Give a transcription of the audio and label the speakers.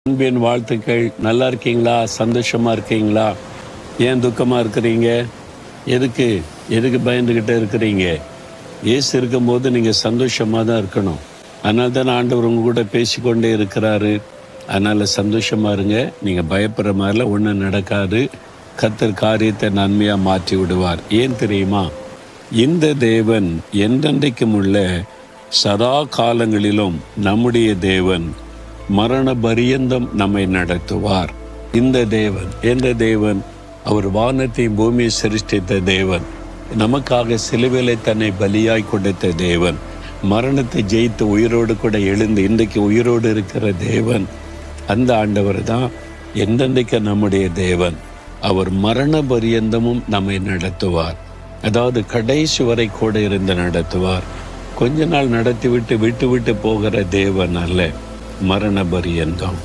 Speaker 1: அன்பின் வாழ்த்துக்கள். நல்லா இருக்கீங்களா? சந்தோஷமா இருக்கீங்களா? ஏன் துக்கமா இருக்கிறீங்க? எதுக்கு எதுக்கு பயந்துகிட்டு இருக்கிறீங்க? இயேசு இருக்கும்போது நீங்க சந்தோஷமா தான் இருக்கணும். அதனால தான் ஆண்டவர் உங்க கூட பேசிக்கொண்டே இருக்கிறாரு. அதனால சந்தோஷமா இருங்க. நீங்க பயப்படுற மாதிரிலாம் ஒன்றும் நடக்காது. கர்த்தர் காரியத்தை நன்மையா மாற்றி விடுவார். ஏன் தெரியுமா? இந்த தேவன் என்றென்றைக்கும் உள்ள சதா காலங்களிலும் நம்முடைய தேவன். மரண பரியந்தம் நம்மை நடத்துவார். இந்த தேவன் எந்த தேவன்? அவர் வானத்தை பூமியை சிருஷ்டித்த தேவன். நமக்காக சிலுவையிலே தன்னை பலியாய் கொடுத்த தேவன். மரணத்தை ஜெயித்து உயிரோடு கூட எழுந்து இன்றைக்கு உயிரோடு இருக்கிற தேவன். அந்த ஆண்டவர் தான் என்றென்றைக்கு நம்முடைய தேவன். அவர் மரண பரியந்தமும் நம்மை நடத்துவார். அதாவது கடைசி வரை கூட இருந்து நடத்துவார். கொஞ்ச நாள் நடத்திவிட்டு விட்டு விட்டு போகிற தேவன் அல்ல. மரண பரியந்தம்.